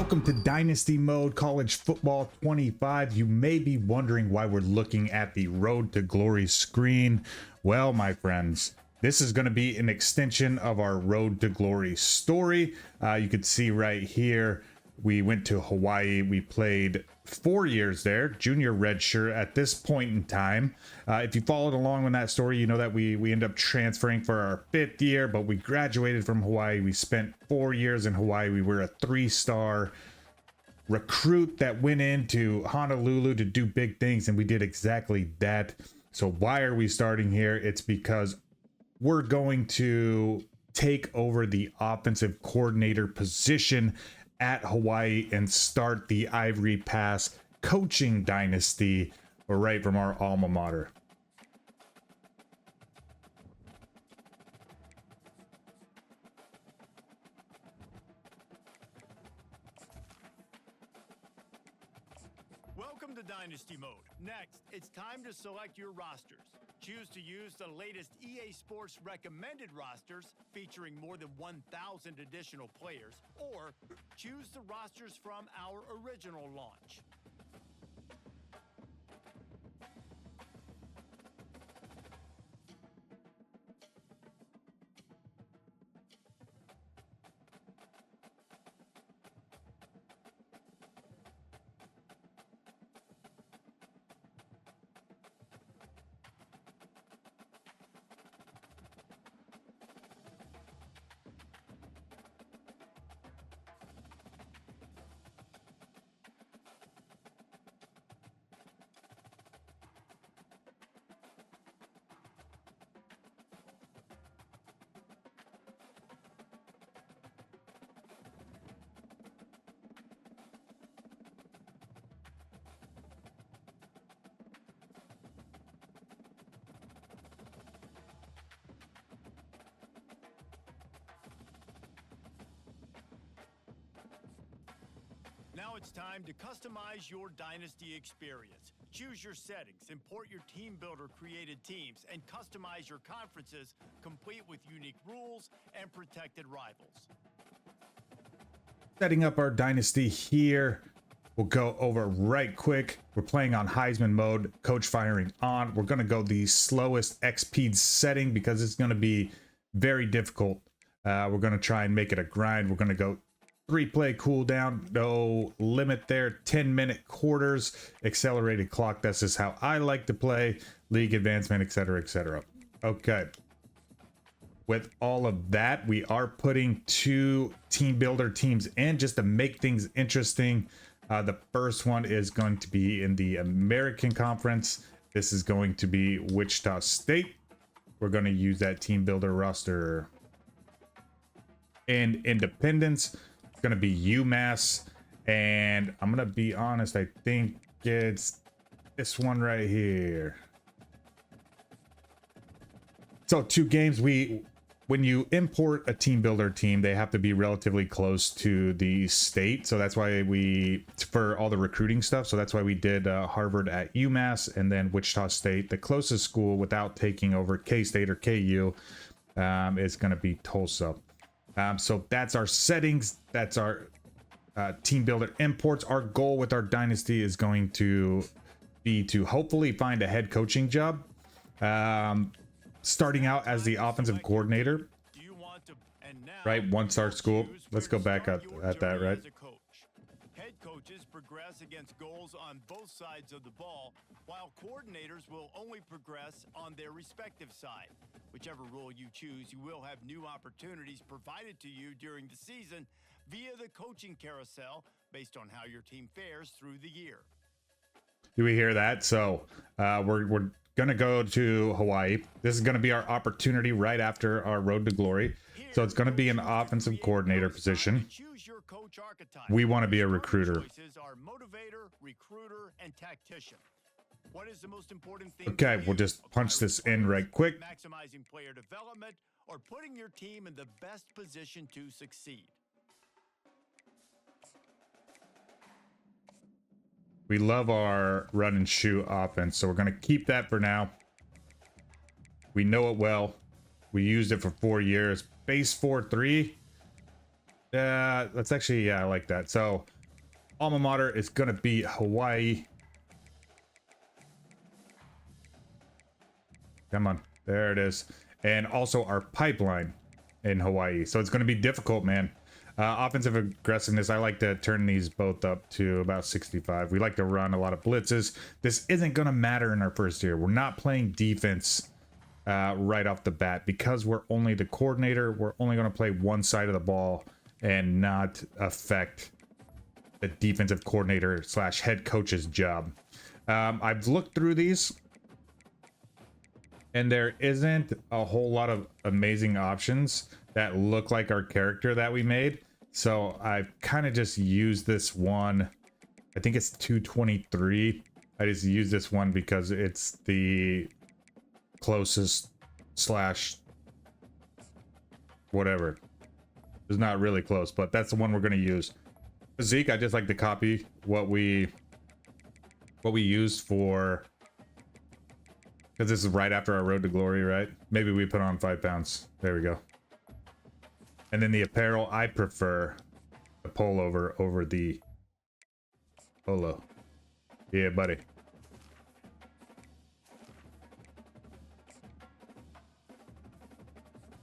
Welcome to Dynasty Mode College Football 25. You may be wondering why we're looking at the Road to Glory screen. Well, my friends, this is going to be an extension of our Road to Glory story. You can see right here, we went to Hawaii. We played 4 years there, junior redshirt at this point in time. If you followed along on that story, you know that we ended up transferring for our 5th year, but we graduated from Hawaii. We spent 4 years in Hawaii. We were a 3-star recruit that went into Honolulu to do big things, and we did exactly that. So why are we starting here? It's because we're going to take over the offensive coordinator position at Hawaii and start the Ivory Pass coaching dynasty right from our alma mater. Welcome to Dynasty Mode. Next, it's time to select your rosters. Choose to use the latest EA Sports recommended rosters featuring more than 1,000 additional players, or choose the rosters from our original launch. Now it's time to customize your Dynasty experience. Choose your settings, import your team builder created teams, and customize your conferences, complete with unique rules and protected rivals. Setting up our dynasty here. We'll go over right quick. We're playing on Heisman mode, coach firing on. We're going to go the slowest XP setting because it's going to be very difficult. We're going to try and make it a grind. We're going to go 3-play cooldown, no limit there, 10-minute quarters, accelerated clock. That's just how I like to play, league advancement, etc., etc. Okay. With all of that, we are putting 2 team builder teams in just to make things interesting. The first one is going to be in the American Conference. This is going to be Wichita State. We're going to use that team builder roster. And Independence, going to be UMass, and I'm gonna be honest, I think it's this one right here. So 2 games. When you import a team builder team, they have to be relatively close to the state, so that's why for all the recruiting stuff, so that's why we did Harvard at UMass, and then Wichita State, the closest school without taking over K-State or KU, is going to be Tulsa. So that's our settings. That's our team builder imports. Our goal with our dynasty is going to be to hopefully find a head coaching job. Starting out as the offensive coordinator, right? 1-star school. Let's go back at that, right? Head coaches progress against goals on both sides of the ball, while coordinators will only progress on their respective side. Whichever role you choose, you will have new opportunities provided to you during the season via the coaching carousel based on how your team fares through the year. Do we hear that? So we're going to go to Hawaii. This is going to be our opportunity right after our Road to Glory. So it's going to be an offensive coordinator position. We want to be a recruiter. Motivator, recruiter, and tactician. What is the most important thing? Okay, we'll just punch this in right quick. Maximizing player development or putting your team in the best position to succeed. We love our run and shoot offense, so we're going to keep that for now. We know it well. We used it for 4 years. Base 4-3. That's actually, yeah, I like that. So alma mater is going to be Hawaii. Come on. There it is. And also our pipeline in Hawaii. So it's going to be difficult, man. Offensive aggressiveness, I like to turn these both up to about 65. We like to run a lot of blitzes. This isn't going to matter in our first year. We're not playing defense right off the bat because we're only the coordinator. We're only going to play one side of the ball and not affect the defensive coordinator / head coach's job. I've looked through these and there isn't a whole lot of amazing options that look like our character that we made. So I kind of just used this one. I think it's 223. I just used this one because it's the closest / whatever. It's not really close, but that's the one we're going to use. Physique, I just like to copy what we used for, because this is right after our road to glory, right? Maybe we put on 5 pounds. There we go. And then the apparel, I prefer the pullover over the polo. Yeah, buddy.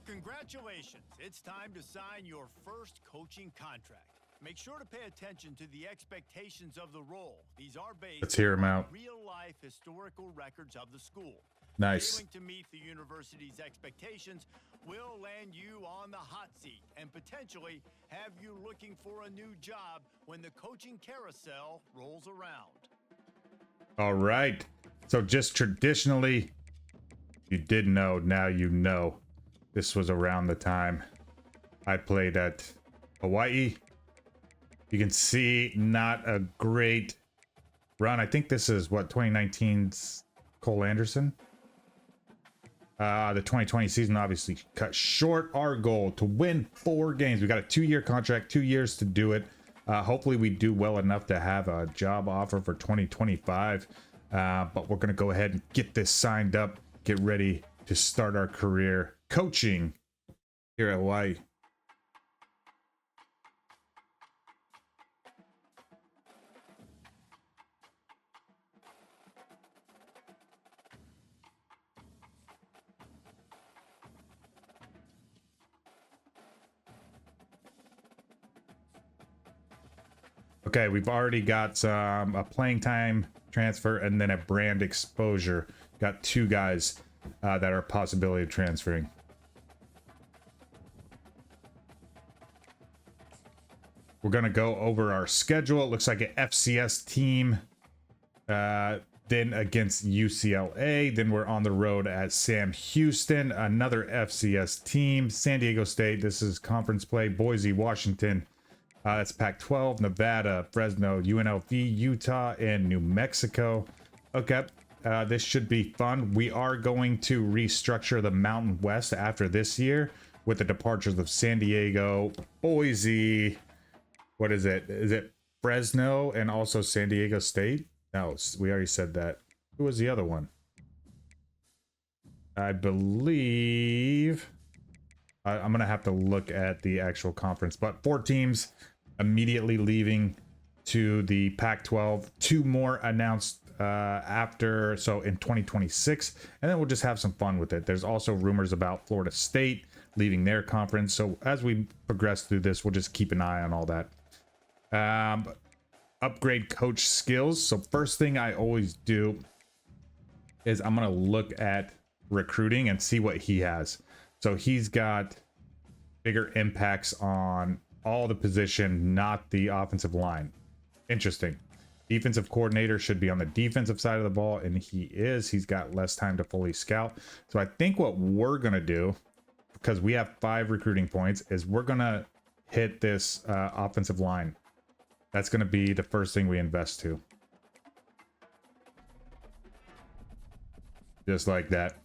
Congratulations, it's time to sign your first coaching contract. Make sure to pay attention to the expectations of the role. These are based Let's hear 'em out. on real-life historical records of the school. Nice. Failing to meet the university's expectations will land you on the hot seat and potentially have you looking for a new job when the coaching carousel rolls around. All right. So just traditionally, you did know, now you know. This was around the time I played at Hawaii. You can see not a great run. I think this is what, 2019's Cole Anderson. The 2020 season obviously cut short. Our goal to win 4 games. We got a 2-year contract, 2 years to do it. Hopefully we do well enough to have a job offer for 2025. But we're going to go ahead and get this signed up, get ready to start our career coaching here at Hawaii. Okay, we've already got a playing time transfer and then a brand exposure. Got 2 guys that are a possibility of transferring. We're going to go over our schedule. It looks like an FCS team. Then against UCLA. Then we're on the road at Sam Houston. Another FCS team. San Diego State. This is conference play. Boise, Washington. That's Pac-12, Nevada, Fresno, UNLV, Utah, and New Mexico. Okay, this should be fun. We are going to restructure the Mountain West after this year with the departures of San Diego, Boise. What is it? Is it Fresno and also San Diego State? No, we already said that. Who was the other one? I believe... I'm going to have to look at the actual conference, but 4 teams immediately leaving to the Pac-12. 2 more announced after, so in 2026, and then we'll just have some fun with it. There's also rumors about Florida State leaving their conference. So as we progress through this, we'll just keep an eye on all that. Upgrade coach skills. So first thing I always do is I'm going to look at recruiting and see what he has. So he's got bigger impacts on all the position, not the offensive line. Interesting. Defensive coordinator should be on the defensive side of the ball, and he is. He's got less time to fully scout. So I think what we're going to do, because we have 5 recruiting points, is we're going to hit this offensive line. That's going to be the first thing we invest to. Just like that.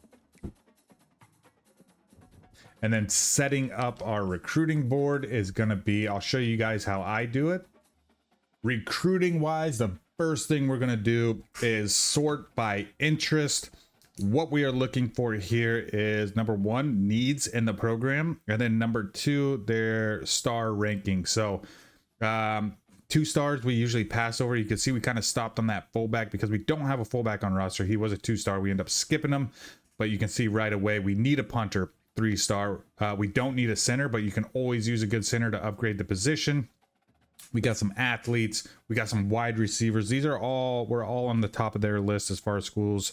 And then setting up our recruiting board is going to be, I'll show you guys how I do it. Recruiting wise, the first thing we're going to do is sort by interest. What we are looking for here is number 1, needs in the program. And then number 2, their star ranking. So 2-stars we usually pass over. You can see we kind of stopped on that fullback because we don't have a fullback on roster. He was a 2-star. We end up skipping him, but you can see right away we need a punter, 3-star. We don't need a center, but you can always use a good center to upgrade the position. We got some athletes. We got some wide receivers. We're all on the top of their list as far as schools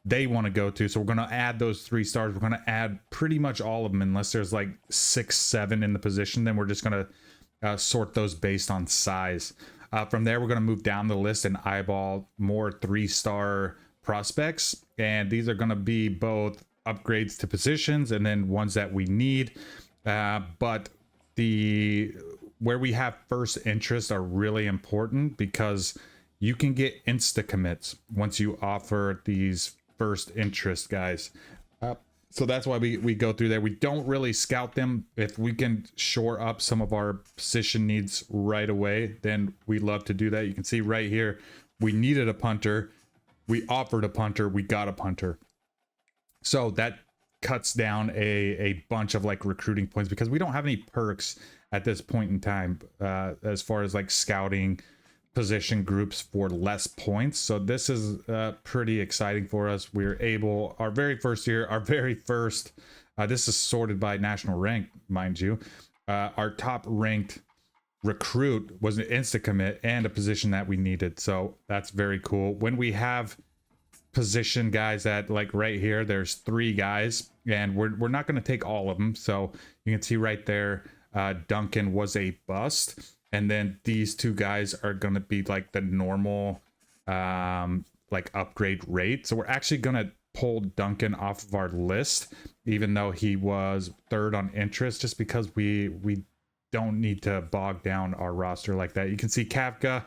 they want to go to. So we're going to add those 3-stars. We're going to add pretty much all of them unless there's like 6, 7 in the position. Then we're just going to sort those based on size. From there, we're going to move down the list and eyeball more 3-star prospects. And these are going to be both upgrades to positions and then ones that we need. But where we have first interest are really important because you can get insta commits once you offer these first interest guys. So that's why we go through there. We don't really scout them. If we can shore up some of our position needs right away, then we love to do that. You can see right here, we needed a punter. We offered a punter. We got a punter. So that cuts down a bunch of like recruiting points because we don't have any perks at this point in time as far as like scouting position groups for less points. So this is pretty exciting for us. We're able, our very first year, this is sorted by national rank, mind you. Our top ranked recruit was an insta commit and a position that we needed. So that's very cool. When we have position guys that like right here, there's 3 guys and we're not going to take all of them. So you can see right there, Duncan was a bust, and then these 2 guys are going to be like the normal like upgrade rate. So we're actually going to pull Duncan off of our list even though he was 3rd on interest, just because we don't need to bog down our roster like that. You can see Kafka,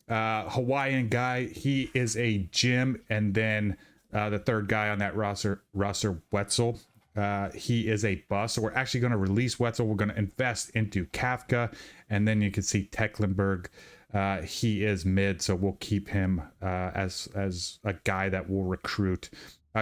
Hawaiian guy, he is a gym, and then the 3rd guy on that roster Wetzel, he is a bust. So we're actually going to release Wetzel. We're going to invest into Kafka, and then you can see Tecklenburg, he is mid, so we'll keep him as a guy that will recruit.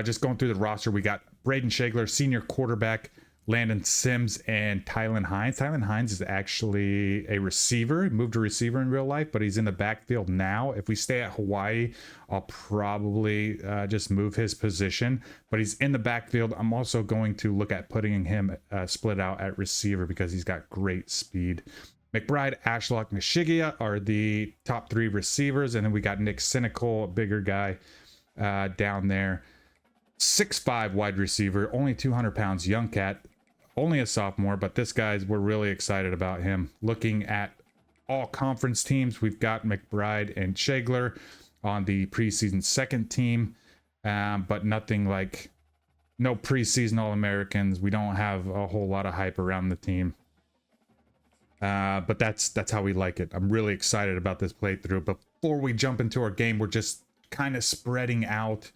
Just going through the roster, we got Braden Shagler, senior quarterback, Landon Sims, and Tylen Hines. Tylen Hines is actually a receiver. He moved to receiver in real life, but he's in the backfield now. If we stay at Hawaii, I'll probably just move his position, but he's in the backfield. I'm also going to look at putting him split out at receiver because he's got great speed. McBride, Ashlock, Nishigia are the top 3 receivers, and then we got Nick Cynical, a bigger guy down there. 6'5" wide receiver, only 200 pounds, young cat, only a sophomore, but this guy's, we're really excited about him. Looking at all conference teams, we've got McBride and Shagler on the preseason 2nd team, but nothing like, no preseason All-Americans. We don't have a whole lot of hype around the team. But that's how we like it. I'm really excited about this playthrough. Before we jump into our game, we're just kind of spreading out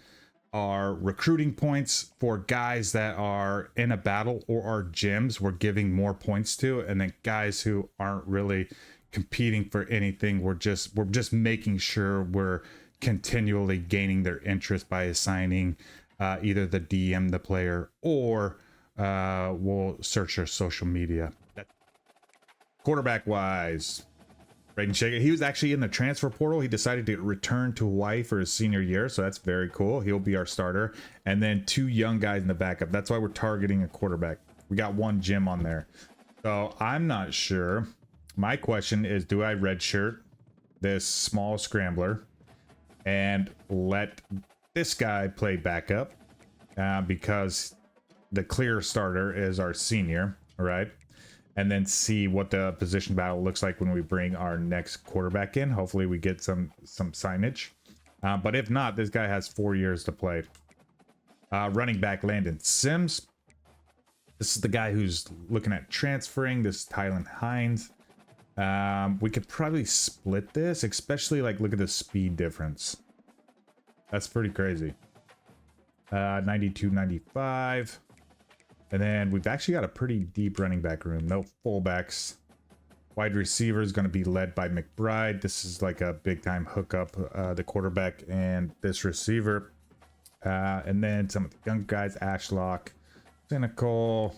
our recruiting points for guys that are in a battle or are gyms. We're giving more points to, and then guys who aren't really competing for anything, we're just making sure we're continually gaining their interest by assigning either the DM the player, or we'll search their social media. Quarterback wise, Braden Shaker, he was actually in the transfer portal. He decided to return to Hawaii for his senior year, so that's very cool. He'll be our starter. And then 2 young guys in the backup. That's why we're targeting a quarterback. We got 1 gym on there. So I'm not sure. My question is, do I redshirt this small scrambler and let this guy play backup because the clear starter is our senior, right? And then see what the position battle looks like when we bring our next quarterback in. Hopefully we get some signage. But if not, this guy has 4 years to play. Running back Landon Sims. This is the guy who's looking at transferring. This is Tylen Hines. We could probably split this, especially like look at the speed difference. That's pretty crazy. 92, 95. And then we've actually got a pretty deep running back room. No fullbacks. Wide receiver is going to be led by McBride. This is like a big time hookup, the quarterback and this receiver. And then some of the young guys, Ashlock, Cynical,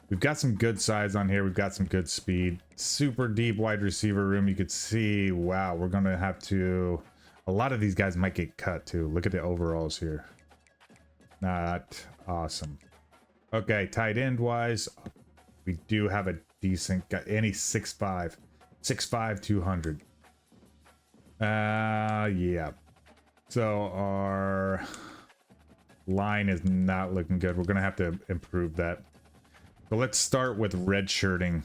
We've got some good size on here. We've got some good speed. Super deep wide receiver room. You could see, wow, we're going to have to... A lot of these guys might get cut too. Look at the overalls here. Not awesome. Okay, tight end wise, we do have a decent guy. And he's 6'5". 6'5", 200. Yeah. So our line is not looking good. We're going to have to improve that. So let's start with redshirting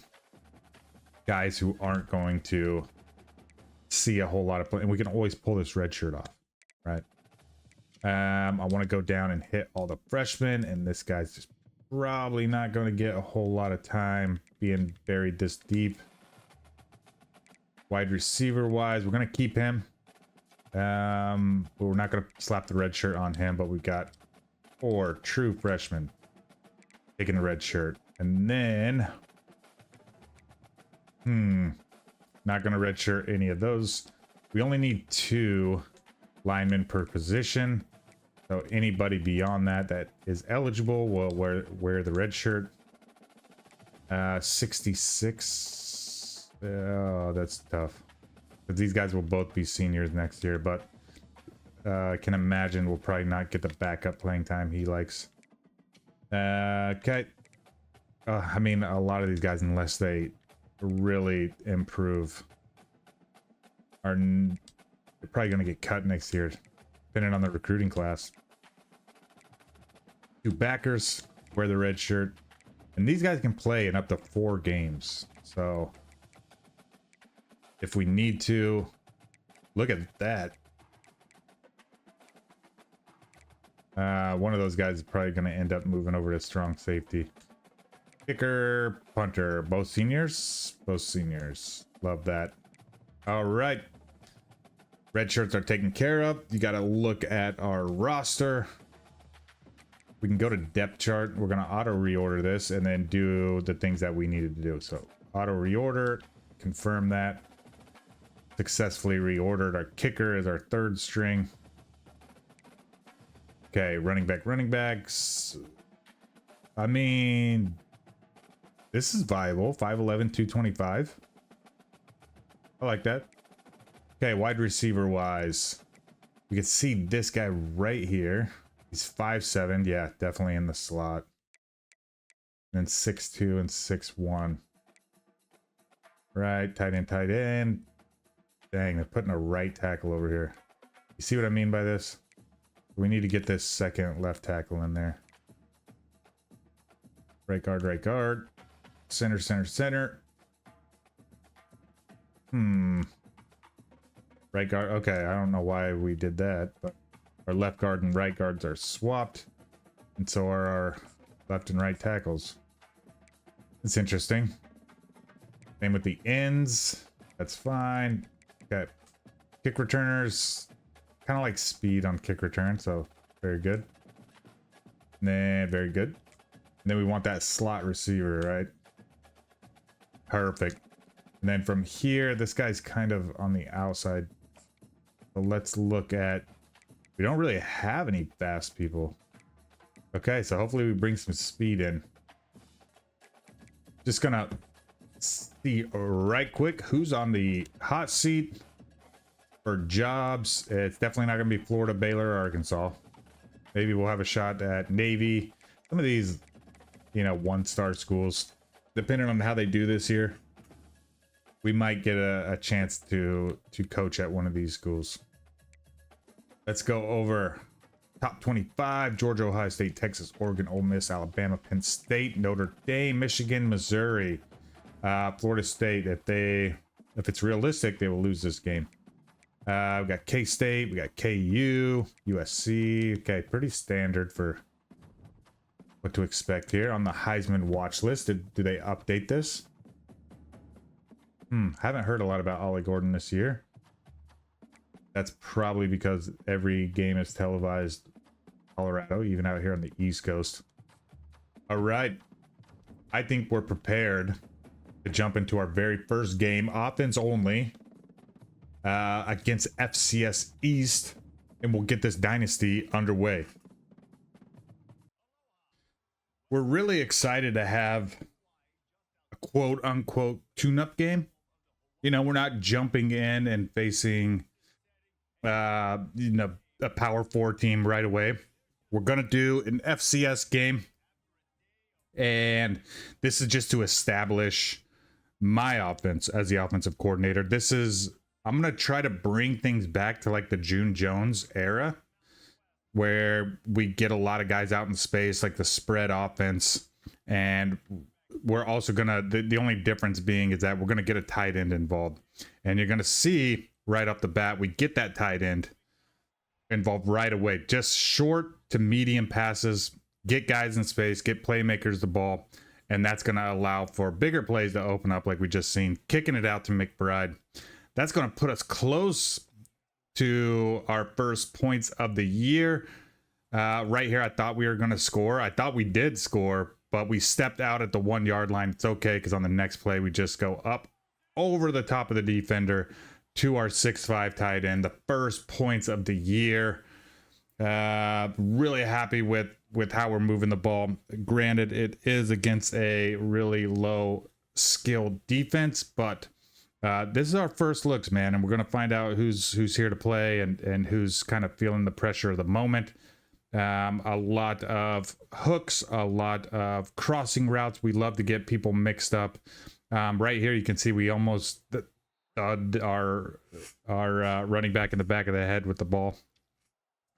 guys who aren't going to see a whole lot of play. And we can always pull this red shirt off, right? I want to go down and hit all the freshmen, and this guy's just probably not going to get a whole lot of time being buried this deep. Wide receiver wise, we're going to keep him. But we're not going to slap the red shirt on him, but we've got 4 true freshmen taking the red shirt. And then, not going to redshirt any of those. We only need 2 linemen per position. So anybody beyond that is eligible will wear the red shirt. 66. Oh, that's tough. Because these guys will both be seniors next year, but I can imagine we'll probably not get the backup playing time he likes. Okay. I mean, a lot of these guys, unless they really improve, are probably going to get cut next year, depending on the recruiting class. 2 backers wear the red shirt, and these guys can play in up to 4 games. So if we need to, look at that. One of those guys is probably going to end up moving over to strong safety. Kicker, punter, both seniors. Both seniors. Love that. All right. Red shirts are taken care of. You got to look at our roster. We can go to depth chart. We're going to auto reorder this and then do the things that we needed to do. So auto reorder, confirm that. Successfully reordered. Our kicker is our 3rd string. Okay, running backs. I mean, this is viable. 5'11", 225. I like that. Okay, wide receiver wise, you can see this guy right here. He's 5'7". Yeah, definitely in the slot. And then 6'2" and 6'1". Right, tight end. Dang, they're putting a right tackle over here. You see what I mean by this? We need to get this second left tackle in there. Right guard. Center. Right guard. Okay, I don't know why we did that, but our left guard and right guards are swapped, and so are our left and right tackles. It's interesting. Same with the ends. That's fine. Okay. Kick returners. Kind of like speed on kick return, so very good. Nah, very good. And then we want that slot receiver, right? Perfect. And then from here, this guy's kind of on the outside. So let's look at... We don't really have any fast people. Okay, so hopefully we bring some speed in. Just gonna see right quick who's on the hot seat for jobs. It's definitely not gonna be Florida, Baylor, or Arkansas. Maybe we'll have a shot at Navy. Some of these, you know, 1-star schools, depending on how they do this year, we might get a chance to coach at one of these schools. Let's go over top 25. Georgia, Ohio State, Texas, Oregon, Ole Miss, Alabama, Penn State, Notre Dame, Michigan, Missouri, Florida State. If it's realistic, they will lose this game. We got K-State, we got KU, USC. Okay, pretty standard for what to expect here. On the Heisman watch list, do they update this? Haven't heard a lot about Ollie Gordon this year. That's probably because every game is televised in Colorado, even out here on the East Coast. All right. I think we're prepared to jump into our very first game, offense only, against FCS East, and we'll get this dynasty underway. We're really excited to have quote unquote tune-up game. You know, we're not jumping in and facing a power 4 team right away. We're gonna do an FCS game, and this is just to establish my offense as the offensive coordinator. I'm gonna try to bring things back to like the June Jones era, where we get a lot of guys out in space, like the spread offense. And we're also gonna, the only difference being is that we're gonna get a tight end involved, and you're gonna see right off the bat we get that tight end involved right away. Just short to medium passes, get guys in space, get playmakers the ball, and that's gonna allow for bigger plays to open up, like we just seen, kicking it out to McBride. That's gonna put us close to our first points of the year. Right here, I thought we were gonna score. I thought we did score, but we stepped out at the 1 yard line. It's okay, because on the next play, we just go up over the top of the defender to our 6'5" tight end. The first points of the year. Really happy with how we're moving the ball. Granted, it is against a really low skilled defense, but this is our first looks, man, and we're going to find out who's here to play and who's kind of feeling the pressure of the moment. A lot of hooks, a lot of crossing routes. We love to get people mixed up. Right here, you can see we almost our running back in the back of the head with the ball.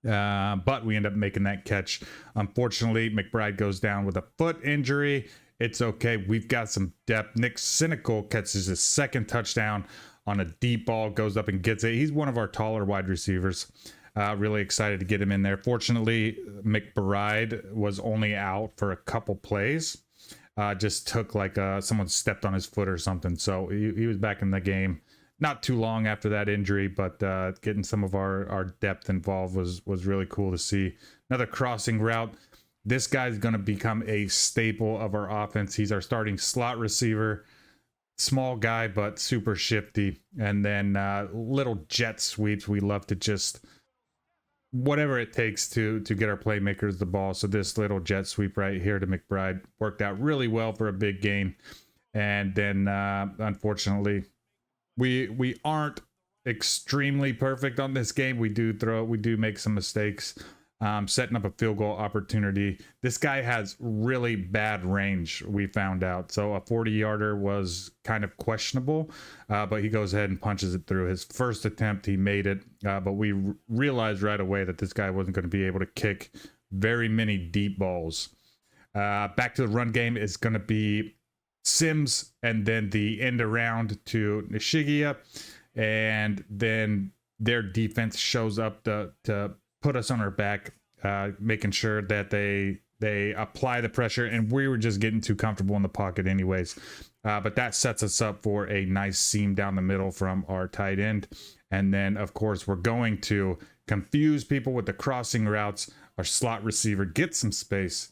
But we end up making that catch. Unfortunately, McBride goes down with a foot injury. It's okay. We've got some depth. Nick Cynical catches his second touchdown on a deep ball, goes up and gets it. He's one of our taller wide receivers. Really excited to get him in there. Fortunately, McBride was only out for a couple plays. Just took like someone stepped on his foot or something. So he was back in the game not too long after that injury, but getting some of our depth involved was really cool to see. Another crossing route. This guy's going to become a staple of our offense. He's our starting slot receiver. Small guy, but super shifty. And then little jet sweeps. We love to just whatever it takes to get our playmakers the ball. So this little jet sweep right here to McBride worked out really well for a big gain. And then unfortunately, we aren't extremely perfect on this game. We do make some mistakes. Setting up a field goal opportunity. This guy has really bad range, we found out. So a 40-yarder was kind of questionable, but he goes ahead and punches it through. His first attempt, he made it, but we realized right away that this guy wasn't going to be able to kick very many deep balls. Back to the run game is going to be Sims, and then the end around to Nishigia, and then their defense shows up to put us on our back, making sure that they apply the pressure, and we were just getting too comfortable in the pocket anyways. But that sets us up for a nice seam down the middle from our tight end. And then, of course, we're going to confuse people with the crossing routes. Our slot receiver gets some space,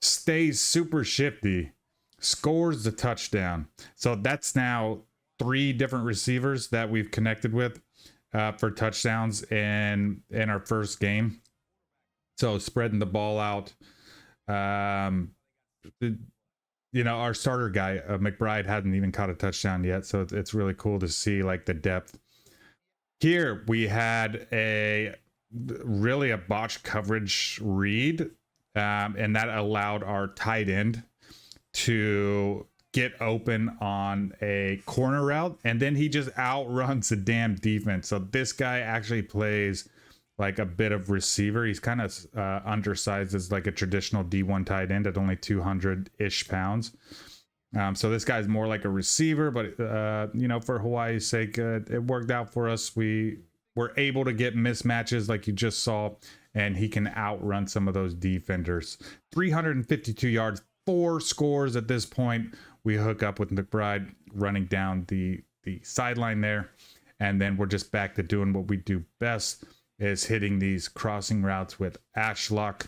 stays super shifty, scores the touchdown. So that's now 3 different receivers that we've connected with for touchdowns in our first game. So spreading the ball out. Our starter guy, McBride, hadn't even caught a touchdown yet. So it's really cool to see like the depth. Here we had a botched coverage read, and that allowed our tight end to get open on a corner route, and then he just outruns the damn defense. So this guy actually plays like a bit of receiver. He's kind of undersized as like a traditional D1 tight end at only 200-ish pounds. So this guy's more like a receiver, but for Hawaii's sake, it worked out for us. We were able to get mismatches like you just saw, and he can outrun some of those defenders. 352 yards, 4 scores at this point. We hook up with McBride running down the sideline there, and then we're just back to doing what we do best, is hitting these crossing routes with Ashlock.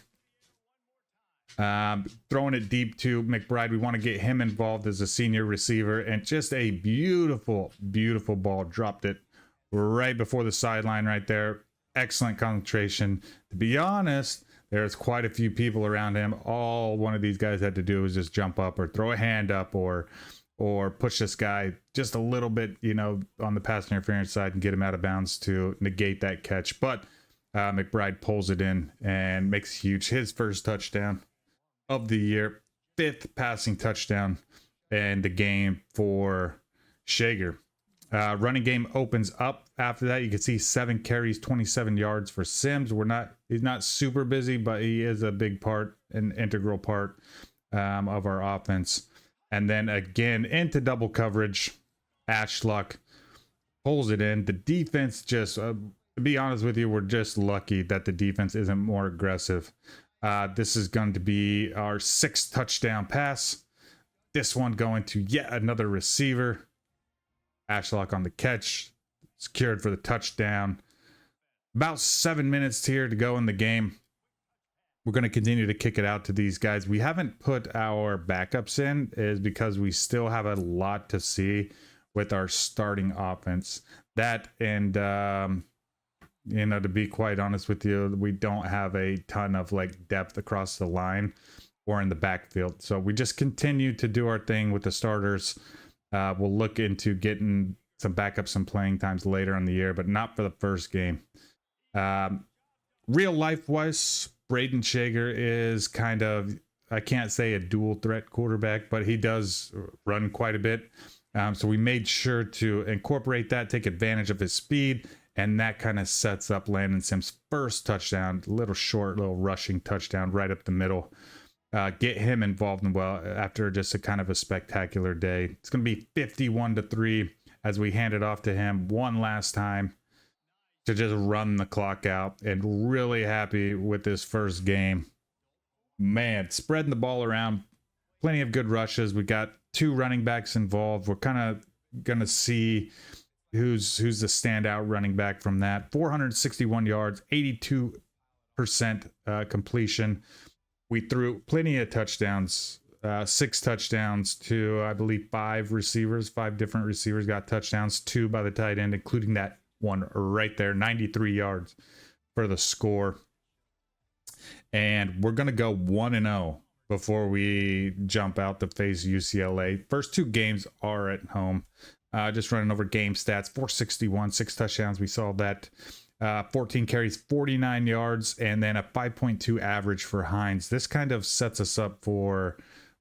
Throwing it deep to McBride. We want to get him involved as a senior receiver, and just a beautiful, beautiful ball. Dropped it right before the sideline right there. Excellent concentration. To be honest, there's quite a few people around him. All one of these guys had to do was just jump up or throw a hand up or or push this guy just a little bit, on the pass interference side and get him out of bounds to negate that catch. But McBride pulls it in and makes his first touchdown of the year, 5th passing touchdown in the game for Shager. Running game opens up after that. You can see 7 carries, 27 yards for Sims. He's not super busy, but he is a big part, an integral part of our offense. And then again into double coverage, Ashlock pulls it in. The defense just, to be honest with you, we're just lucky that the defense isn't more aggressive. This is going to be our 6th touchdown pass. This one going to yet another receiver. Ashlock on the catch, secured for the touchdown. About 7 minutes here to go in the game. We're going to continue to kick it out to these guys. We haven't put our backups in is because we still have a lot to see with our starting offense. That and, to be quite honest with you, we don't have a ton of depth across the line or in the backfield. So we just continue to do our thing with the starters. We'll look into getting some backups, some playing times later in the year, but not for the first game. Real life wise, Braden Shager is kind of, I can't say a dual threat quarterback, but he does run quite a bit. So we made sure to incorporate that, take advantage of his speed, and that kind of sets up Landon Sims' first touchdown, little rushing touchdown right up the middle. Get him involved after just a kind of a spectacular day. It's going to be 51-3 as we hand it off to him one last time to just run the clock out, and really happy with this first game. Man, spreading the ball around, plenty of good rushes. We got 2 running backs involved. We're kind of going to see who's the standout running back from that. 461 yards, 82% completion. We threw plenty of touchdowns, 6 touchdowns to, I believe, 5 different receivers got touchdowns, 2 by the tight end, including that one right there, 93 yards for the score. And we're going to go 1-0 before we jump out to face UCLA. First 2 games are at home. Just running over game stats, 461, 6 touchdowns. We saw that. 14 carries, 49 yards, and then a 5.2 average for Hines. This kind of sets us up for,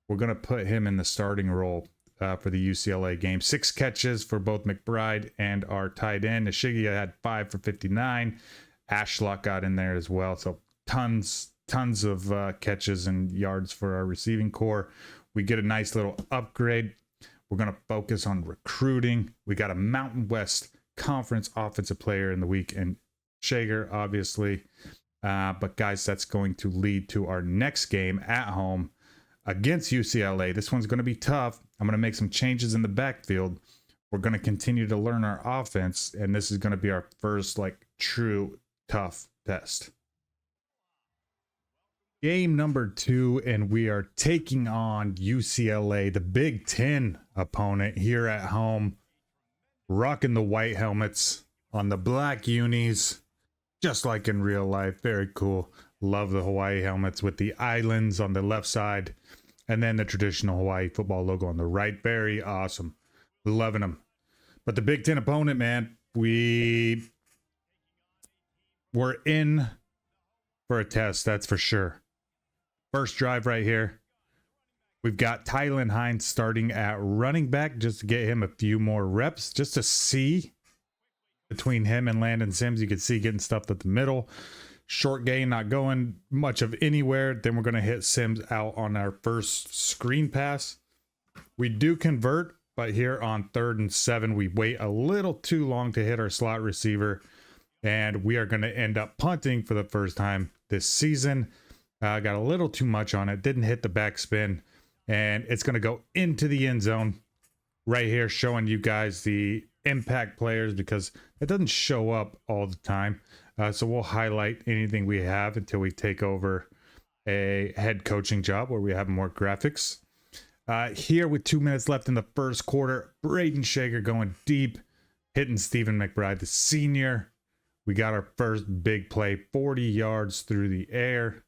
we're going to put him in the starting role for the UCLA game. 6 catches for both McBride and our tight end. Nishigia had 5 for 59. Ashlock got in there as well. So tons of catches and yards for our receiving core. We get a nice little upgrade. We're going to focus on recruiting. We got a Mountain West Conference Offensive Player in the week, and Shager, obviously. But guys, that's going to lead to our next game at home against UCLA. This one's going to be tough. I'm going to make some changes in the backfield. We're going to continue to learn our offense, and this is going to be our first true tough test. Game number 2, and we are taking on UCLA, the Big Ten opponent here at home. Rocking the white helmets on the black unis, just like in real life. Very cool. Love the Hawaii helmets with the islands on the left side and then the traditional Hawaii football logo on the right. Very awesome. Loving them. But the Big Ten opponent, man, we're in for a test, that's for sure. First drive right here. We've got Tylan Hines starting at running back just to get him a few more reps, just to see between him and Landon Sims. You can see getting stuffed at the middle. Short gain, not going much of anywhere. Then we're going to hit Sims out on our first screen pass. We do convert, but here on 3rd and 7, we wait a little too long to hit our slot receiver. And we are going to end up punting for the first time this season. Got a little too much on it. Didn't hit the backspin. And it's going to go into the end zone right here, showing you guys the impact players because it doesn't show up all the time. So we'll highlight anything we have until we take over a head coaching job where we have more graphics. Here with 2 minutes left in the first quarter, Braden Shager going deep, hitting Stephen McBride, the senior. We got our first big play, 40 yards through the air.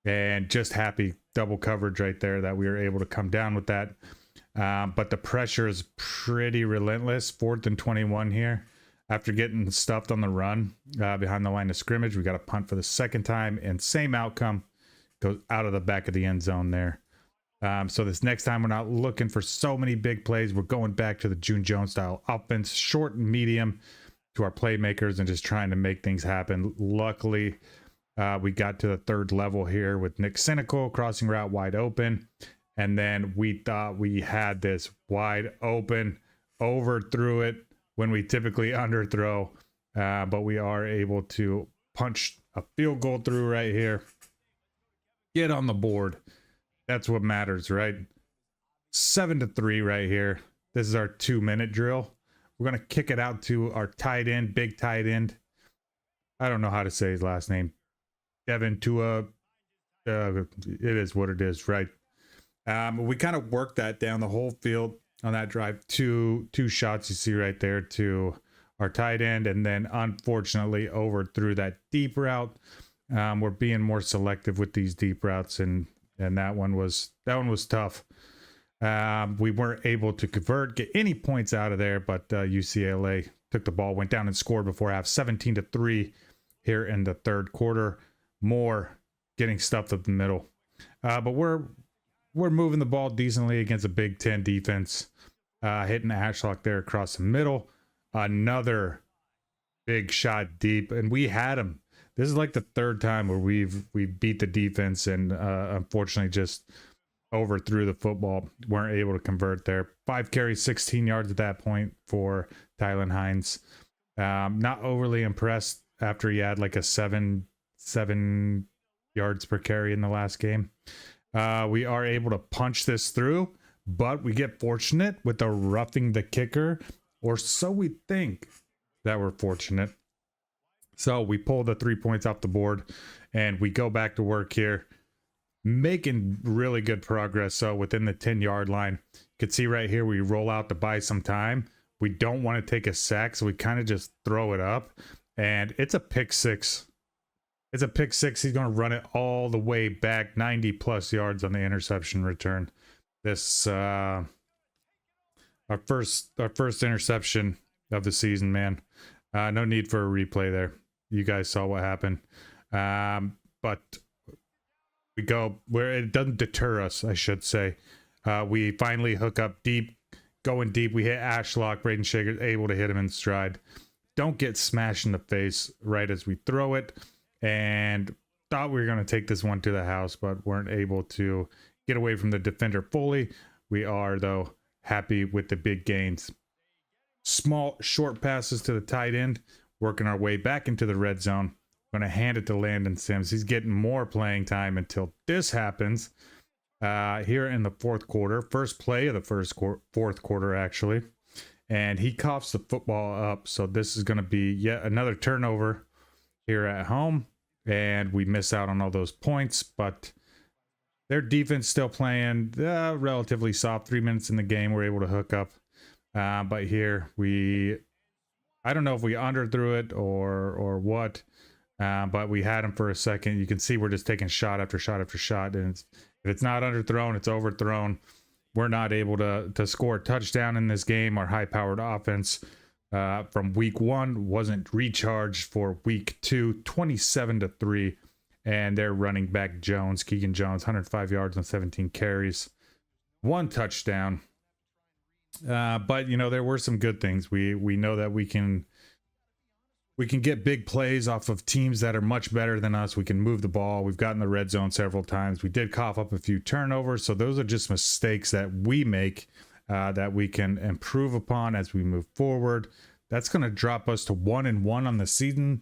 And just happy double coverage right there that we were able to come down with that. But the pressure is pretty relentless. 4th and 21 here. After getting stuffed on the run behind the line of scrimmage, we got a punt for the second time, and same outcome, goes out of the back of the end zone there. So this next time, we're not looking for so many big plays. We're going back to the June Jones style offense, short and medium to our playmakers, and just trying to make things happen. Luckily, we got to the third level here with Nick Cynical crossing route wide open. And then we thought we had this wide open, overthrew it when we typically underthrow. But we are able to punch a field goal through right here. Get on the board. That's what matters, right? 7-3 right here. This is our 2-minute drill. We're going to kick it out to our tight end, big tight end. I don't know how to say his last name. Devin Tua. It is what it is, right? We kind of worked that down the whole field on that drive. Two shots you see right there to our tight end, and then unfortunately overthrew that deep route. We're being more selective with these deep routes, and that one was tough. We weren't able to get any points out of there, but UCLA took the ball, went down and scored before half, 17-3 here in the third quarter. More getting stuffed up the middle, but we're moving the ball decently against a Big Ten defense. Hitting Ashlock there across the middle. Another big shot deep, and we had him. This is like the third time where we've beat the defense, and unfortunately just overthrew the football. Weren't able to convert there. 5 carries, 16 yards at that point for Tylan Hines. Not overly impressed after he had like a 7 yards per carry in the last game. We are able to punch this through, but we get fortunate with the roughing the kicker, or so we think that we're fortunate. So we pull the 3 points off the board, and we go back to work here, making really good progress. So within the 10-yard line, you can see right here, we roll out to buy some time. We don't want to take a sack, so we kind of just throw it up, and it's a pick six. It's a pick six. He's going to run it all the way back, 90 plus yards on the interception return. This our first interception of the season, man. No need for a replay there. You guys saw what happened. But we go where it doesn't deter us, I should say. We finally hook up deep, going deep. We hit Ashlock. Braden Shaker's able to hit him in stride. Don't get smashed in the face right as we throw it. And thought we were going to take this one to the house, but weren't able to get away from the defender fully. We are, though, happy with the big gains. Small, short passes to the tight end, working our way back into the red zone. Going to hand it to Landon Sims. He's getting more playing time until this happens here in the fourth quarter. First play of the fourth quarter, actually. And he coughs the football up. So this is going to be yet another turnover here at home. And we miss out on all those points. But their defense still playing relatively soft. 3 minutes in the game, we're able to hook up. But here I don't know if we underthrew it or what. But we had him for a second. You can see we're just taking shot after shot after shot. And if it's not underthrown, it's overthrown. We're not able to score a touchdown in this game. Our high-powered offense from week 1 wasn't recharged for week 2, 27-3. And their running back Jones, Keegan Jones, 105 yards on 17 carries, 1 touchdown. But, you know, there were some good things. We know that we can get big plays off of teams that are much better than us. We can move the ball. We've gotten the red zone several times. We did cough up a few turnovers. So those are just mistakes that we make that we can improve upon as we move forward. That's going to drop us to 1-1 on the season.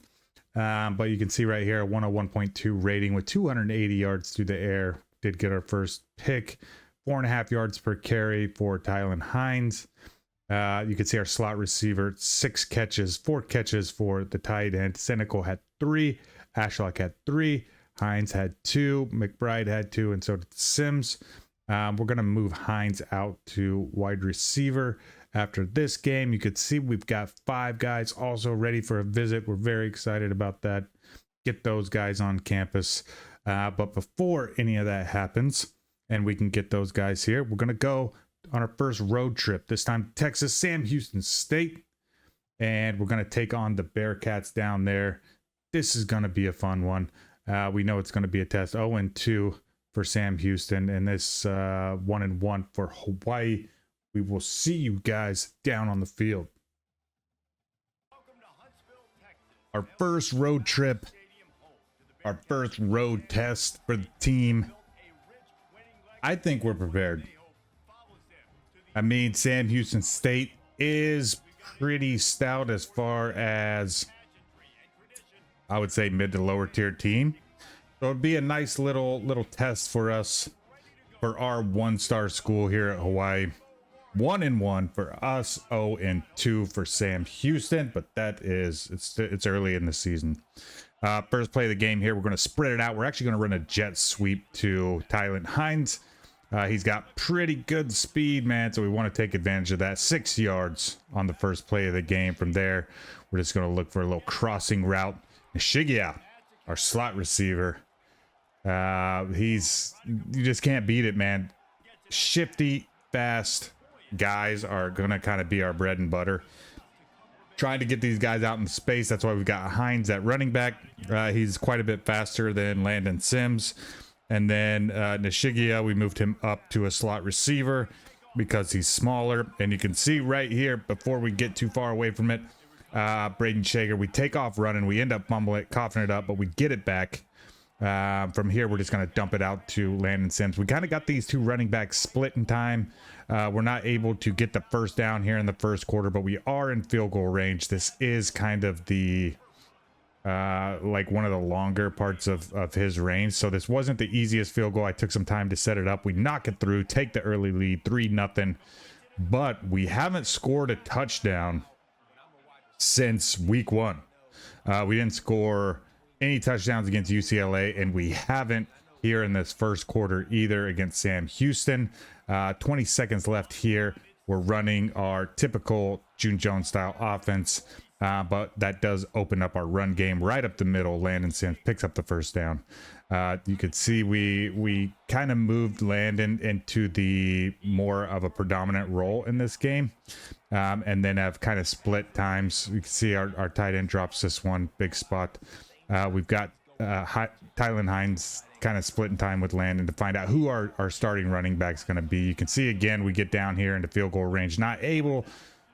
But you can see right here, a 101.2 rating with 280 yards through the air. Did get our first pick. 4.5 yards per carry for Tylan Hines. You can see our slot receiver, 6 catches, 4 catches for the tight end. Cynical had 3. Ashlock had 3. Hines had 2. McBride had 2. And so did Sims. We're going to move Hines out to wide receiver. After this game, you could see we've got 5 guys also ready for a visit. We're very excited about that. Get those guys on campus. But before any of that happens, and we can get those guys here, we're going to go on our first road trip, this time Texas, Sam Houston State. And we're going to take on the Bearcats down there. This is going to be a fun one. We know it's going to be a test. 0-2 for Sam Houston, and this 1-1 for Hawaii. We will see you guys down on the field. Our first road trip, our first road test for the team. I think we're prepared. I mean, Sam Houston State is pretty stout as far as, I would say, mid to lower tier team. So it'd be a nice little test for us, for our 1-star school here at Hawaii. 1-1 for us, 0-2 for Sam Houston, but that is, it's early in the season. First play of the game here, we're going to spread it out. We're actually going to run a jet sweep to Tylan Hines. He's got pretty good speed, man, so we want to take advantage of that. 6 yards on the first play of the game. From there, we're just going to look for a little crossing route. Nishigia, our slot receiver, you just can't beat it, man. Shifty, fast guys are going to kind of be our bread and butter. Trying to get these guys out in space. That's why we've got Hines at running back. He's quite a bit faster than Landon Sims. And then Nishigia, we moved him up to a slot receiver because he's smaller. And you can see right here, before we get too far away from it, Braden Shager, we take off running. We end up coughing it up, but we get it back. From here, we're just going to dump it out to Landon Sims. We kind of got these two running backs split in time. We're not able to get the first down here in the first quarter, but we are in field goal range. This is kind of the like one of the longer parts of his range. So this wasn't the easiest field goal. I took some time to set it up. We knock it through, take the early lead, 3-0. But we haven't scored a touchdown since week 1. We didn't score any touchdowns against UCLA, and we haven't here in this first quarter either against Sam Houston. 20 seconds left here. We're running our typical June Jones style offense. But that does open up our run game right up the middle. Landon Sims picks up the first down. You could see we kind of moved Landon into the more of a predominant role in this game, and then have kind of split times. You can see our tight end drops this one big spot. We've got Tylan Hines kind of split in time with Landon to find out who our starting running back is going to be. You can see again, we get down here into field goal range, not able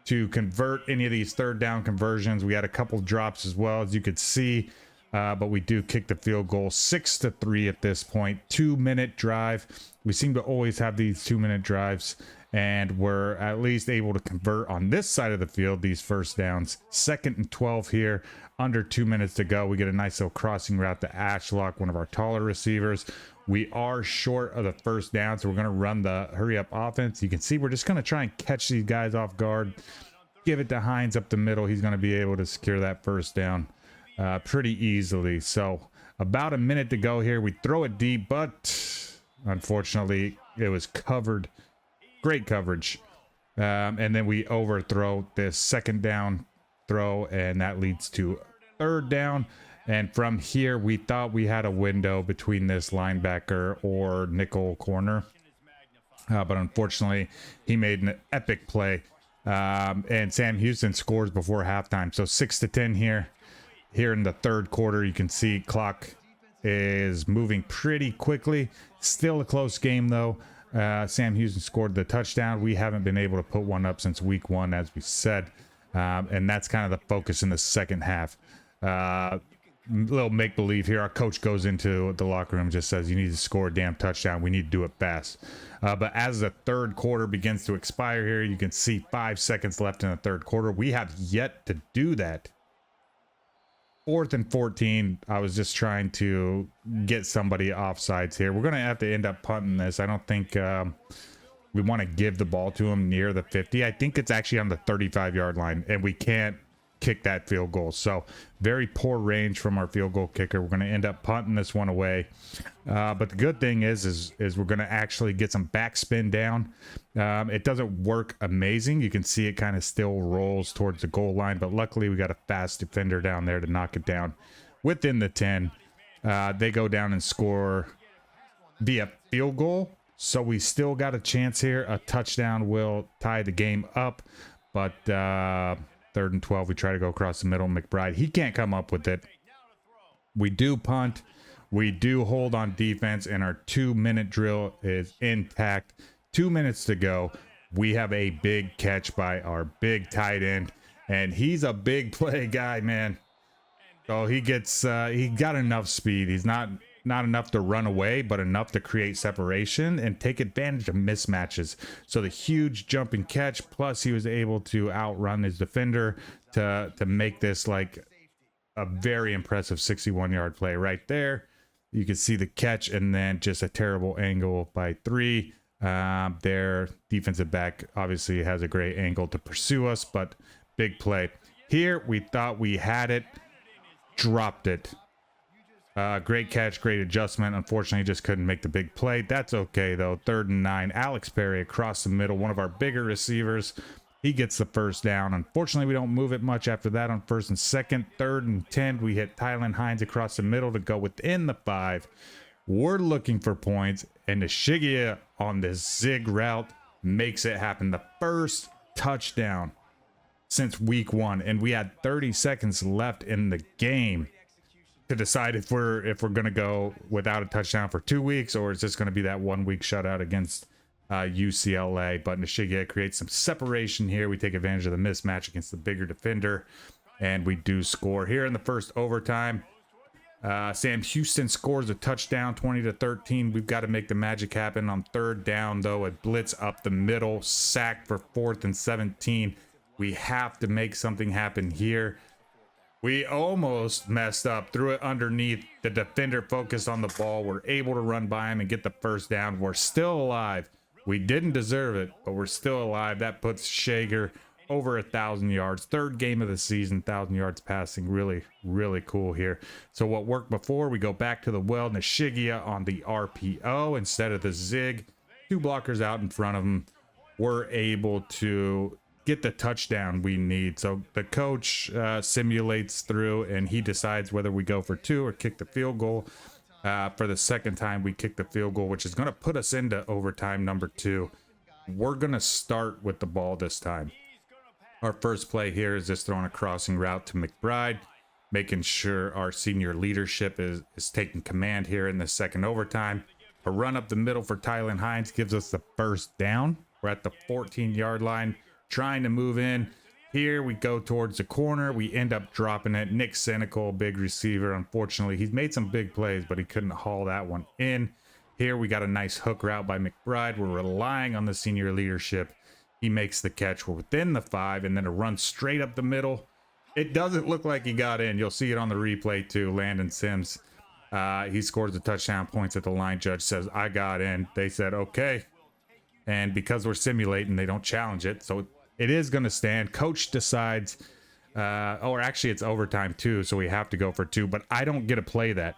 to convert any of these third down conversions. We had a couple drops as well, as you could see, but we do kick the field goal 6-3 at this point. 2-minute drive. We seem to always have these 2-minute drives, and we're at least able to convert on this side of the field these first downs. 2nd and 12 here, under 2 minutes to go. We get a nice little crossing route to Ashlock, one of our taller receivers. We are short of the first down, so we're going to run the hurry up offense. You can see we're just going to try and catch these guys off guard. Give it to Hines up the middle. He's going to be able to secure that first down pretty easily. So about a minute to go here. We throw it deep, but unfortunately it was covered. Great coverage. And then we overthrow this second down throw, and that leads to third down. And from here, we thought we had a window between this linebacker or nickel corner. But unfortunately, he made an epic play. And Sam Houston scores before halftime. So 6-10 here. Here in the third quarter, you can see clock is moving pretty quickly. Still a close game, though. Sam Houston scored the touchdown. We haven't been able to put one up since week 1, as we said. And that's kind of the focus in the second half. Little make-believe here. Our coach goes into the locker room, just says, you need to score a damn touchdown. We need to do it fast. But as the third quarter begins to expire here, you can see 5 seconds left in the third quarter. We have yet to do that. 4th and 14. I was just trying to get somebody offsides here. We're going to have to end up punting this. I don't think we want to give the ball to him near the 50. I think it's actually on the 35-yard line, and we can't kick that field goal. So very poor range from our field goal kicker. We're going to end up punting this one away. But the good thing is we're going to actually get some backspin down. It doesn't work amazing. You can see it kind of still rolls towards the goal line, but luckily we got a fast defender down there to knock it down within the 10. They go down and score via field goal. So we still got a chance here. A touchdown will tie the game up. But 3rd and 12, we try to go across the middle. McBride, he can't come up with it. We do punt. We do hold on defense, and our 2-minute drill is intact. 2 minutes to go. We have a big catch by our big tight end, and he's a big play guy, man. So he got enough speed. He's not enough to run away, but enough to create separation and take advantage of mismatches. So the huge jumping catch, plus he was able to outrun his defender to make this like a very impressive 61-yard play right there. You can see the catch, and then just a terrible angle by 3. Their defensive back obviously has a great angle to pursue us, but big play. Here we thought we had it, dropped it. Great catch, great adjustment. Unfortunately, just couldn't make the big play. That's okay, though. 3rd and 9. Alex Perry across the middle, one of our bigger receivers. He gets the first down. Unfortunately, we don't move it much after that on 1st and 2nd. 3rd and 10, we hit Tylen Hines across the middle to go within the 5. We're looking for points, and Nishigia on this zig route makes it happen. The first touchdown since week 1, and we had 30 seconds left in the game to decide if we're going to go without a touchdown for 2 weeks, or is this going to be that 1 week shutout against UCLA. But Nishigia creates some separation here. We take advantage of the mismatch against the bigger defender, and we do score here in the first overtime. Sam Houston scores a touchdown, 20-13. We've got to make the magic happen on 3rd down, though. A blitz up the middle, sack for 4th and 17. We have to make something happen here. We almost messed up, threw it underneath. The defender focused on the ball. We're able to run by him and get the first down. We're still alive. We didn't deserve it, but we're still alive. That puts Shager over 1,000 yards. 3rd game of the season, 1,000 yards passing. Really, really cool here. So what worked before, we go back to the well. Nishigia on the RPO instead of the zig. 2 blockers out in front of him. We're able to get the touchdown we need. So the coach simulates through, and he decides whether we go for 2 or kick the field goal. For the 2nd time, we kick the field goal, which is going to put us into overtime number 2. We're going to start with the ball this time. Our first play here is just throwing a crossing route to McBride, making sure our senior leadership is taking command here in the 2nd overtime. A run up the middle for Tylen Hines gives us the first down. We're at the 14-yard line, trying to move in. Here we go towards the corner. We end up dropping it. Nick Senecal, big receiver. Unfortunately, he's made some big plays, but he couldn't haul that one in. Here we got a nice hook route by McBride. We're relying on the senior leadership. He makes the catch. We're within the 5, and then a run straight up the middle. It doesn't look like he got in. You'll see it on the replay too. Landon Sims, he scores the touchdown, points at the line. Judge says, I got in. They said, okay. And because we're simulating, they don't challenge it. So it is going to stand. Coach decides, or actually it's overtime too, so we have to go for 2, but I don't get to play that.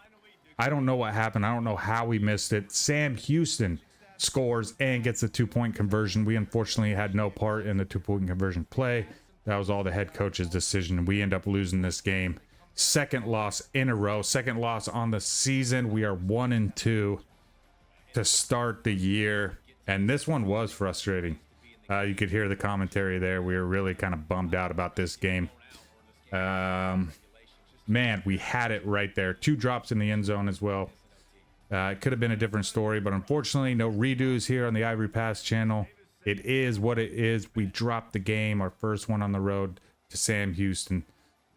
I don't know what happened. I don't know how we missed it. Sam Houston scores and gets a 2-point conversion. We unfortunately had no part in the 2-point conversion play. That was all the head coach's decision. We end up losing this game. 2nd loss in a row, 2nd loss on the season. We are 1-2 to start the year, and this one was frustrating. You could hear the commentary there. We were really kind of bummed out about this game. Man, we had it right there. 2 drops in the end zone as well. It could have been a different story, but unfortunately, no redos here on the Ivory Pass channel. It is what it is. We dropped the game, our first one on the road, to Sam Houston.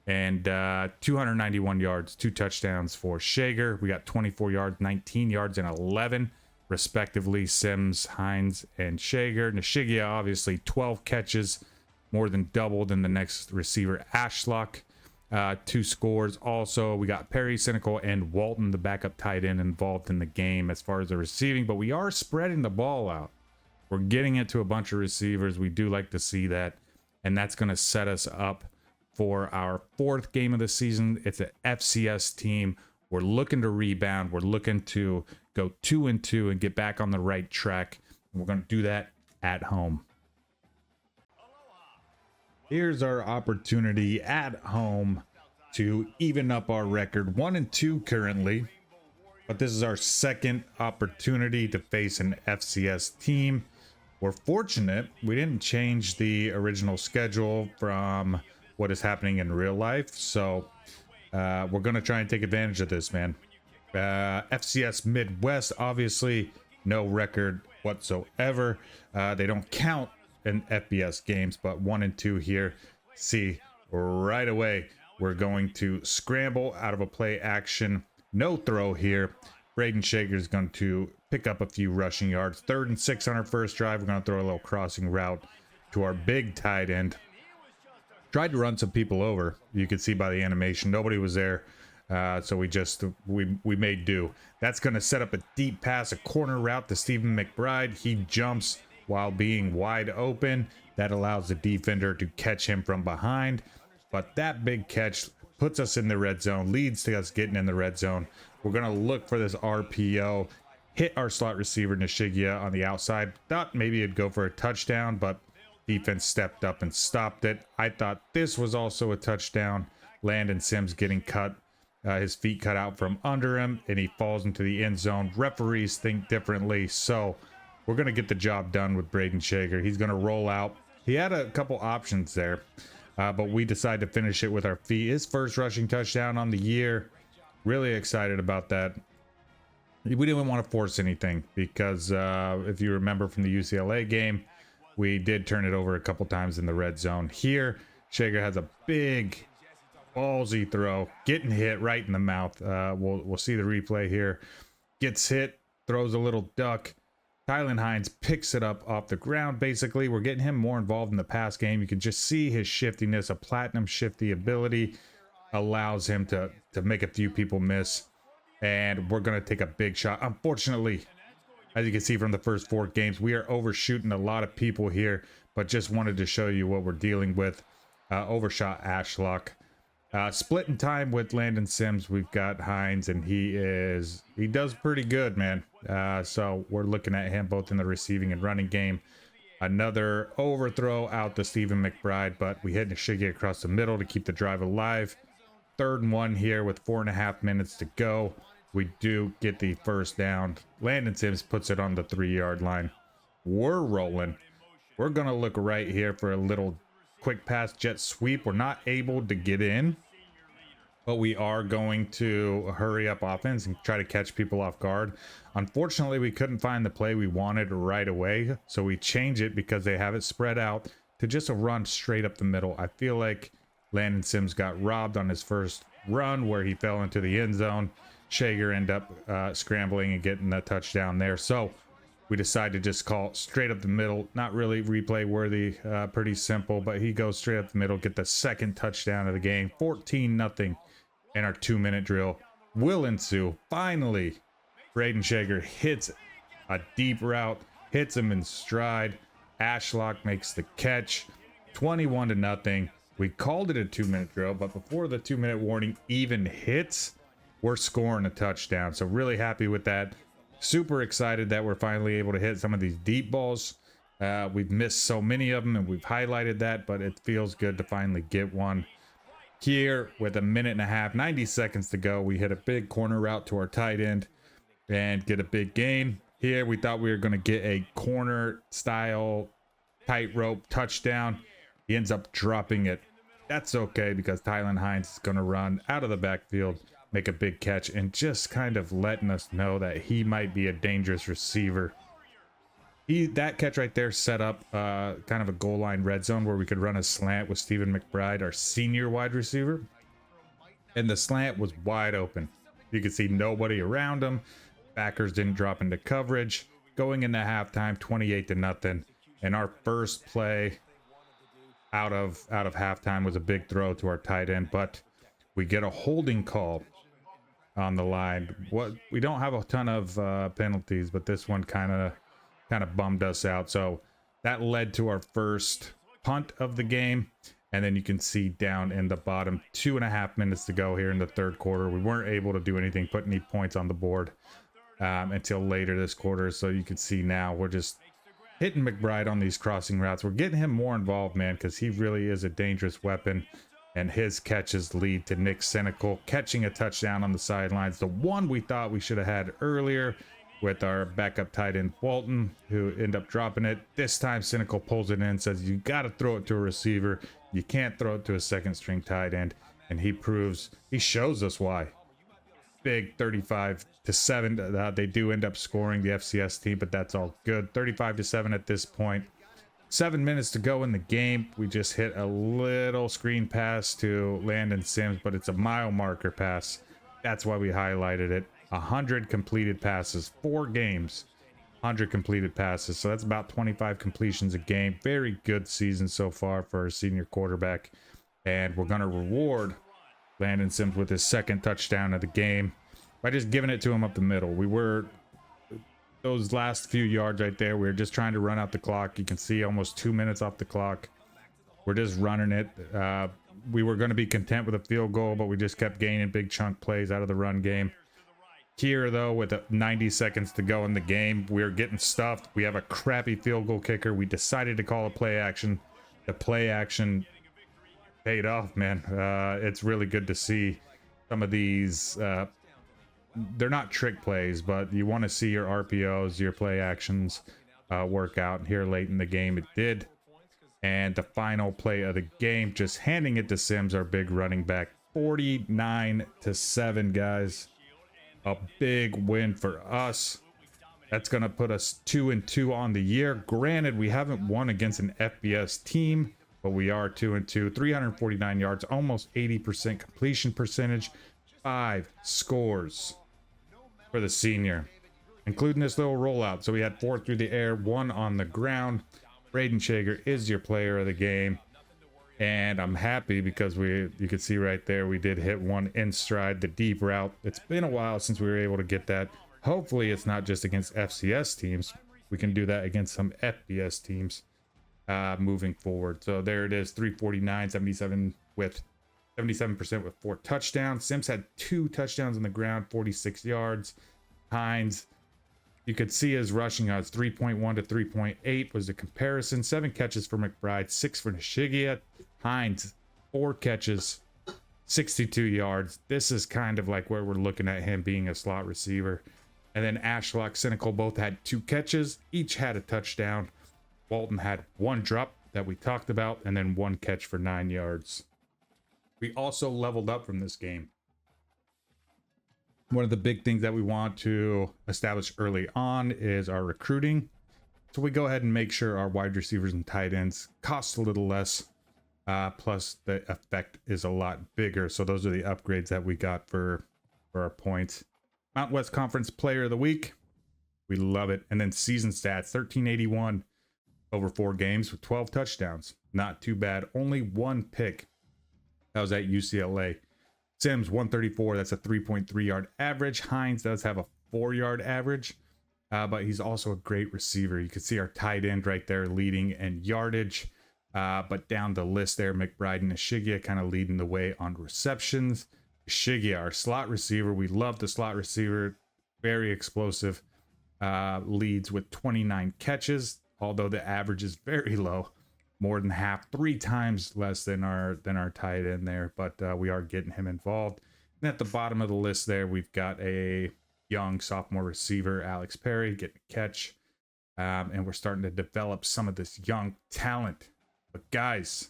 And 291 yards, 2 touchdowns for Shager. We got 24 yards, 19 yards, and 11. Respectively, Sims, Hines, and Shager. Nishigia, obviously, 12 catches, more than double than the next receiver, Ashlock. 2 scores. Also, we got Perry, Senecal, and Walton, the backup tight end, involved in the game as far as the receiving, but we are spreading the ball out. We're getting it to a bunch of receivers. We do like to see that, and that's going to set us up for our 4th game of the season. It's an FCS team. We're looking to rebound. We're looking to go 2-2 and get back on the right track. We're going to do that at home. Here's our opportunity at home to even up our record. 1-2 currently. but this is our second opportunity to face an FCS team. We're fortunate we didn't change the original schedule from what is happening in real life, so we're going to try and take advantage of this, man. FCS Midwest, obviously no record whatsoever. They don't count in FBS games, but 1 and 2 here. See, right away we're going to scramble out of a play action, no throw here. Braden Shager is going to pick up a few rushing yards. 3rd and 6 on our first drive. We're going to throw a little crossing route to our big tight end. Tried to run some people over. You could see by the animation nobody was there, so we made do. That's going to set up a deep pass, a corner route to Stephen McBride. He jumps while being wide open. That allows the defender to catch him from behind, but that big catch puts us in the red zone, leads to us getting in the red zone. We're going to look for this RPO, hit our slot receiver Nishigia on the outside. Thought maybe it'd go for a touchdown, but defense stepped up and stopped it. I thought this was also a touchdown. Landon Sims getting cut, his feet cut out from under him, and he falls into the end zone. Referees think differently, so we're going to get the job done with Braden Shager. He's going to roll out. He had a couple options there, but we decided to finish it with our feet. His first rushing touchdown on the year. Really excited about that. We didn't want to force anything because if you remember from the UCLA game, we did turn it over a couple times in the red zone. Here, Shager has a big ballsy throw, getting hit right in the mouth. We'll see the replay here. Gets hit, throws a little duck. Tylan Hines picks it up off the ground. Basically, we're getting him more involved in the pass game. You can just see his shiftiness, a platinum shifty ability allows him to make a few people miss. And we're going to take a big shot. Unfortunately, as you can see from the first 4 games, we are overshooting a lot of people here, but just wanted to show you what we're dealing with. Overshot Ashlock. Splitting time with Landon Sims. We've got Hines, and he does pretty good, man. So we're looking at him both in the receiving and running game. Another overthrow out to Stephen McBride, but we hit Nishigi across the middle to keep the drive alive. 3rd and 1 here with 4.5 minutes to go. We do get the first down. Landon Sims puts it on the 3-yard line. We're rolling. We're going to look right here for a little quick pass jet sweep. We're not able to get in, but we are going to hurry up offense and try to catch people off guard. Unfortunately, we couldn't find the play we wanted right away, so we change it because they have it spread out to just a run straight up the middle. I feel like Landon Sims got robbed on his first run where he fell into the end zone. Shager ended up scrambling and getting a touchdown there. So we decided to just call straight up the middle. Not really replay worthy, pretty simple, but he goes straight up the middle, get the second touchdown of the game. 14-0 in our 2-minute drill will ensue. Finally, Braden Shager hits a deep route, hits him in stride. Ashlock makes the catch. 21-0. We called it a 2-minute drill, but before the 2-minute warning even hits, we're scoring a touchdown. So really happy with that. Super excited that we're finally able to hit some of these deep balls. We've missed so many of them, and we've highlighted that, but it feels good to finally get one. Here, with a 1.5 minutes, 90 seconds to go, we hit a big corner route to our tight end and get a big gain. Here, we thought we were going to get a corner-style tightrope touchdown. He ends up dropping it. That's okay because Tylan Hines is going to run out of the backfield, make a big catch, and just kind of letting us know that he might be a dangerous receiver. That catch right there set up kind of a goal line red zone where we could run a slant with Stephen McBride, our senior wide receiver. And the slant was wide open. You could see nobody around him. Backers didn't drop into coverage. Going into halftime, 28-0. And our first play out of halftime was a big throw to our tight end, but we get a holding call on the line. We don't have a ton of penalties, but this one kind of bummed us out. So that led to our first punt of the game. And then you can see down in the bottom, 2.5 minutes to go here in the 3rd quarter. We weren't able to do anything, put any points on the board until later this quarter. So you can see now we're just hitting McBride on these crossing routes. We're getting him more involved, man, because he really is a dangerous weapon. and his catches lead to Nick Senecal catching a touchdown on the sidelines. The one we thought we should have had earlier with our backup tight end Walton, who ended up dropping it. This time Senecal pulls it in, says you got to throw it to a receiver. You can't throw it to a second string tight end. And he shows us why. Big 35-7. They do end up scoring, the FCS team, but that's all good. 35-7 at this point. 7 minutes to go in the game. We just hit a little screen pass to Landon Sims, but it's a mile marker pass. That's why we highlighted it. 100 completed passes, 4 games, 100 completed passes. So that's about 25 completions a game. Very good season so far for our senior quarterback. And we're going to reward Landon Sims with his second touchdown of the game by just giving it to him up the middle. Those last few yards right there, we were just trying to run out the clock. You can see almost 2 minutes off the clock. We're just running it. We were going to be content with a field goal, but we just kept gaining big chunk plays out of the run game. Here, though, with 90 seconds to go in the game, we're getting stuffed. We have a crappy field goal kicker. We decided to call a play action. The play action paid off, man. It's really good to see some of these. They're not trick plays, but you want to see your RPOs, your play actions work out. And here late in the game, it did. And the final play of the game, just handing it to Sims, our big running back. 49-7, guys. A big win for us. That's going to put us 2-2 on the year. Granted, we haven't won against an FBS team, but we are 2-2. 349 yards, almost 80% completion percentage. 5 scores for the senior, including this little rollout. So we had 4 through the air, 1 on the ground. Braden Shager is your player of the game. And I'm happy because you can see right there, we did hit 1 in stride, the deep route. It's been a while since we were able to get that. Hopefully it's not just against FCS teams. We can do that against some FBS teams moving forward. So there it is, 349, 77% with 4 touchdowns. Sims had 2 touchdowns on the ground, 46 yards. Hines, you could see his rushing yards, 3.1 to 3.8 was the comparison. 7 catches for McBride, 6 for Nishigia. Hines, 4 catches, 62 yards. This is kind of like where we're looking at him being a slot receiver. And then Ashlock, Senecal both had 2 catches. Each had a touchdown. Walton had 1 drop that we talked about, and then 1 catch for 9 yards. We also leveled up from this game. One of the big things that we want to establish early on is our recruiting. So we go ahead and make sure our wide receivers and tight ends cost a little less. Plus the effect is a lot bigger. So those are the upgrades that we got for our points. Mountain West Conference Player of the Week. We love it. And then season stats, 1381 over 4 games with 12 touchdowns. Not too bad. Only 1 pick. That was at UCLA. Sims, 134. That's a 3.3 yard average. Hines does have a 4 yard average, but he's also a great receiver. You can see our tight end right there leading in yardage. But down the list there, McBride and Nishigia kind of leading the way on receptions. Nishigia, our slot receiver. We love the slot receiver. Very explosive. Leads with 29 catches, although the average is very low. More than half, 3 times less than our tight end there, but we are getting him involved. And at the bottom of the list there, we've got a young sophomore receiver, Alex Perry, getting a catch. And we're starting to develop some of this young talent. But guys,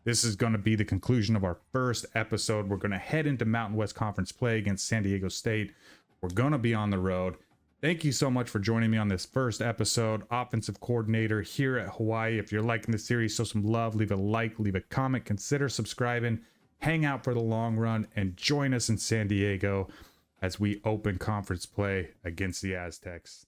this is going to be the conclusion of our first episode. We're going to head into Mountain West Conference play against San Diego State. We're going to be on the road. Thank you so much for joining me on this first episode. Offensive coordinator here at Hawaii. If you're liking the series, show some love. Leave a like, leave a comment. Consider subscribing. Hang out for the long run and join us in San Diego as we open conference play against the Aztecs.